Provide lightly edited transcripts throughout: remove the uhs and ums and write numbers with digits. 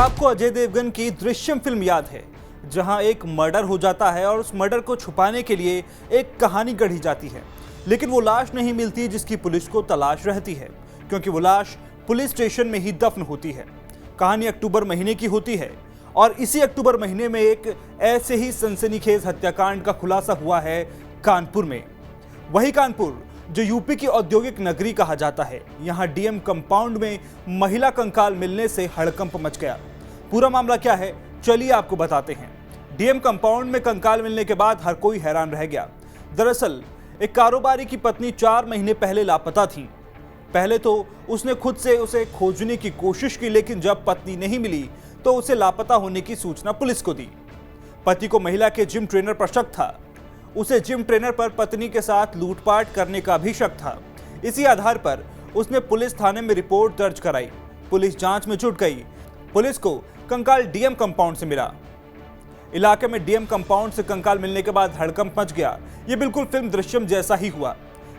क्या आपको अजय देवगन की दृश्यम फिल्म याद है, जहां एक मर्डर हो जाता है और उस मर्डर को छुपाने के लिए एक कहानी गढ़ी जाती है, लेकिन वो लाश नहीं मिलती जिसकी पुलिस को तलाश रहती है, क्योंकि वो लाश पुलिस स्टेशन में ही दफन होती है। कहानी अक्टूबर महीने की होती है और इसी अक्टूबर महीने में एक ऐसे ही सनसनीखेज हत्याकांड का खुलासा हुआ है कानपुर में। वही कानपुर जो यूपी की औद्योगिक नगरी कहा जाता है। यहां डीएम कंपाउंड में महिला कंकाल मिलने से हड़कंप मच गया। पूरा मामला क्या है, चलिए आपको बताते हैं। डीएम कंपाउंड में कंकाल मिलने के बाद हर कोई हैरान रह गया। दरअसल एक कारोबारी की पत्नी 4 महीने पहले लापता थी। पहले तो उसने खुद से उसे खोजने की कोशिश की, लेकिन जब पत्नी नहीं मिली तो उसे लापता होने की सूचना पुलिस को दी। पति को महिला के जिम ट्रेनर पर शक था। उसे जिम ट्रेनर पर पत्नी के साथ लूटपाट करने का भी शक था। इसी आधार पर उसने पुलिस थाने में रिपोर्ट दर्ज कराई। पुलिस जांच में जुट गई। पुलिस को कंकाल डीएम कंपाउंड से मिला। इलाके में डीएम कंपाउंड से कंकाल मिलने के बाद हड़कंप मच गया। ये बिल्कुल फिल्म दृश्यम जैसा ही हुआ,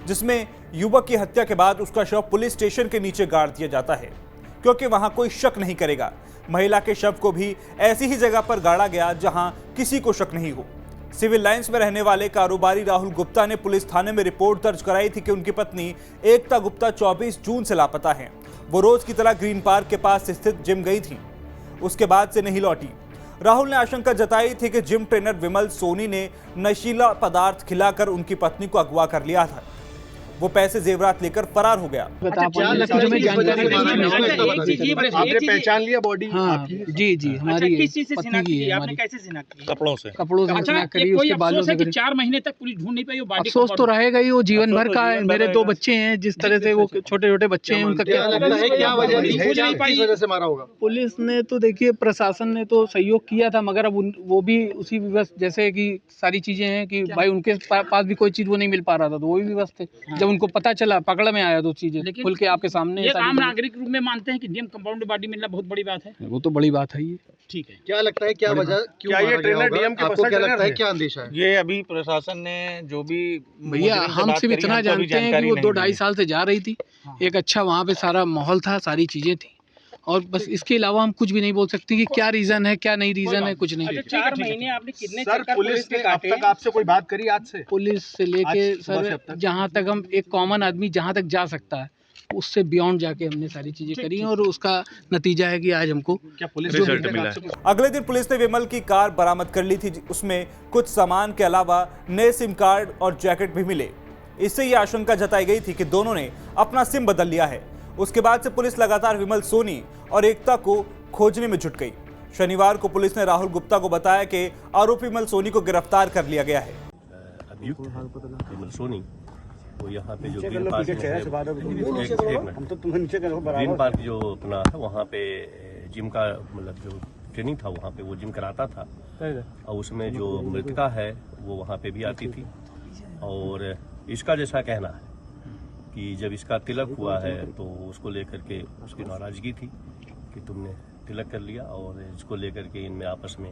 जिसमें युवक की हत्या के बाद उसका शव पुलिस स्टेशन के नीचे गाड़ दिया जाता है, क्योंकि वहां कोई शक नहीं करेगा। महिला के शव को भी ऐसी ही जगह पर गाड़ा गया जहां किसी को शक नहीं हो। सिविल लाइंस में रहने वाले कारोबारी राहुल गुप्ता ने पुलिस थाने में रिपोर्ट दर्ज कराई थी कि उनकी पत्नी एकता गुप्ता 24 जून से लापता है। वो रोज की तरह ग्रीन पार्क के पास स्थित जिम गई थी, उसके बाद से नहीं लौटी। राहुल ने आशंका जताई थी कि जिम ट्रेनर विमल सोनी ने नशीला पदार्थ खिलाकर उनकी पत्नी को अगवा कर लिया था। वो पैसे जेवरात लेकर फरार हो गया। आपने पहचान लिया बॉडी? हाँ, जी जी, हमारी किस चीज से पत्नी शिनाख्त की की? है। आपने हमारी कैसे शिनाख्त की? कपड़ों से अच्छा, शिनाख्त करी, कोई उसके बालों अफसोस है से कि 4 महीने तक पुलिस ढूंढ नहीं पाई वो बॉडी? अफसोस तो रहेगा ही, वो जीवन भर का है। मेरे 2 बच्चे हैं, जिस तरह से वो छोटे छोटे बच्चे हैं, उनका क्या लगता है क्या वजह किस वजह से मारा होगा? पुलिस ने तो देखिए, प्रशासन ने तो सहयोग किया था, मगर अब वो भी उसी विवश, जैसे कि सारी चीजें हैं कि भाई उनके पास भी कोई चीज वो नहीं मिल पा रहा था, तो वो भी विवश थे। जब उनको पता चला, पकड़ में आया तो चीजें खुल के आपके सामने। एक आम नागरिक रूप में मानते हैं कि डीएम कंपाउंड में बॉडी मिलना बहुत बड़ी बात है। वो तो बड़ी बात है। ये ठीक है, क्या लगता है, क्या वजह, क्यों ये ट्रेनर डीएम के आपको क्या लगता है, क्या अंदेशा है? ये अभी प्रशासन ने जो भी भैया, हम सिर्फ इतना जानते हैं कि वो 2-2.5 साल से जा रही थी। एक अच्छा वहाँ पे सारा माहौल था, सारी चीजें थी, और बस इसके अलावा हम कुछ भी नहीं बोल सकते कि क्या रीजन है, क्या नहीं रीजन है, कुछ नहीं। अच्छा, 4 महीने आपने कितने सर, पुलिस ने अब तक आपसे कोई बात करी आज से? पुलिस से लेके आज सुबह से अब सर, तक? जहाँ तक हम एक कॉमन आदमी जहाँ तक जा सकता है, उससे बियॉन्ड जाके हमने सारी चीजें करी हैं, और उसका नतीजा है कि आज हमको क्या पुलिस रिजल्ट मिला है। अगले दिन पुलिस ने विमल की कार बरामद कर ली थी। उसमें कुछ सामान के अलावा नए सिम कार्ड और जैकेट भी मिले। इससे ये आशंका जताई गई थी कि दोनों ने अपना सिम बदल लिया है। उसके बाद से पुलिस लगातार विमल सोनी और एकता को खोजने में जुट गई। शनिवार को पुलिस ने राहुल गुप्ता को बताया कि आरोपी विमल सोनी को गिरफ्तार कर लिया गया है। अभियुक्त विमल सोनी वो यहाँ पे जो ग्रीन पार्क में है, ग्रीन पार्क जो अपना है वहाँ पे जिम का मतलब जो ट्रेनिंग था, वहाँ पे वो जिम कराता था, और उसमें जो मृतका है वो वहाँ पे भी आती थी। और इसका जैसा कहना है कि जब इसका तिलक हुआ है तो उसको लेकर के उसकी नाराजगी थी कि तुमने तिलक कर लिया, और इसको लेकर के इनमें आपस में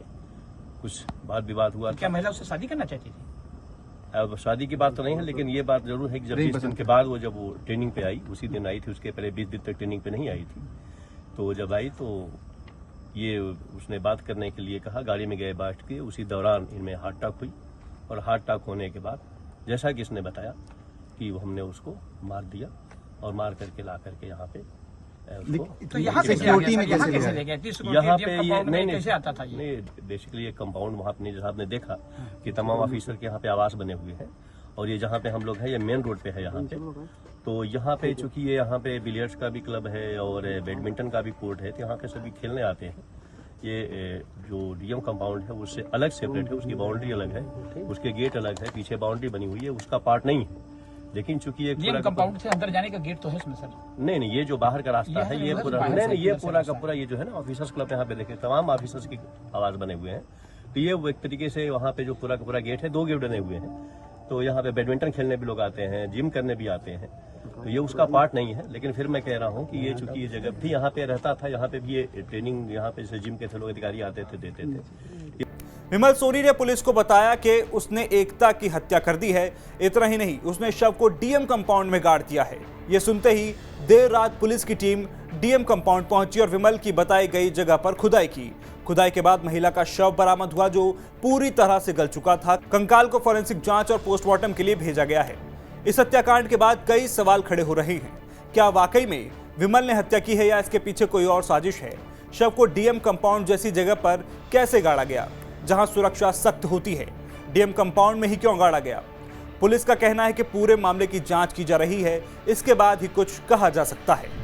कुछ वाद विवाद हुआ। क्या महिला उससे शादी करना चाहती थी? अब शादी की बात तो नहीं है, लेकिन ये बात जरूर है कि जब 20 दिन के बाद वो जब वो ट्रेनिंग पे आई, उसी दिन आई थी। उसके पहले 20 दिन तक ट्रेनिंग पे नहीं आई थी। तो जब आई तो ये उसने बात करने के लिए कहा, गाड़ी में गए बैठ के। उसी दौरान इनमें हार्ट अटैक हुई, और हार्ट अटैक होने के बाद जैसा कि इसने बताया कि हमने उसको मार दिया, और मार करके ला करके यहाँ पे तो यहाँ से सिक्योरिटी में कैसे ले गया? यहाँ पे ये नहीं कैसे आता था ये? नहीं, बेसिकली ये कंपाउंड वहाँ पे जैसा आपने देखा कि तमाम ऑफिसर के यहाँ पे आवास बने हुए हैं, और ये जहाँ पे हम लोग हैं ये मेन रोड पे है यहाँ पे। तो यहाँ पे चूंकि ये यहाँ पे बिलियर्ड्स का भी क्लब है और बैडमिंटन का भी कोर्ट है, तो यहाँ के सभी खेलने आते हैं। ये जो डीएम कंपाउंड है उससे अलग सेपरेट है, उसकी बाउंड्री अलग है, उसके गेट अलग है, पीछे बाउंड्री बनी हुई है, उसका पार्ट नहीं है। लेकिन चूंकि एक डीएम कंपाउंड से अंदर जाने का गेट तो है इसमें सर? नहीं, ये जो बाहर का रास्ता है ये पूरा नहीं, ये पूरा का पूरा ये जो है ना ऑफिसर्स क्लब, यहाँ पे देखिए तमाम ऑफिसर्स की आवाज बने हुए हैं। तो ये वो एक तरीके से वहाँ पे जो पूरा का पूरा गेट है, 2 गेट बने हुए हैं। तो यहाँ पे बैडमिंटन खेलने भी लोग आते हैं, जिम करने भी आते हैं। तो ये उसका पार्ट नहीं है। लेकिन फिर मैं कह रहा हूँ कि ये चूंकि ये जगह भी यहाँ पे रहता था, यहाँ पे भी ये ट्रेनिंग यहाँ पे जैसे जिम के थे लोग अधिकारी आते थे, देते थे। विमल सोनी ने पुलिस को बताया कि उसने एकता की हत्या कर दी है। इतना ही नहीं, उसने शव को डीएम कंपाउंड में गाड़ दिया है। ये सुनते ही देर रात पुलिस की टीम डीएम कंपाउंड पहुंची और विमल की बताई गई जगह पर खुदाई की। खुदाई के बाद महिला का शव बरामद हुआ जो पूरी तरह से गल चुका था। कंकाल को फॉरेंसिक जांच और पोस्टमार्टम के लिए भेजा गया है। इस हत्याकांड के बाद कई सवाल खड़े हो रहे हैं। क्या वाकई में विमल ने हत्या की है या इसके पीछे कोई और साजिश है? शव को डीएम कंपाउंड जैसी जगह पर कैसे गाड़ा गया जहां सुरक्षा सख्त होती है? डीएम कंपाउंड में ही क्यों गाड़ा गया? पुलिस का कहना है कि पूरे मामले की जांच की जा रही है, इसके बाद ही कुछ कहा जा सकता है।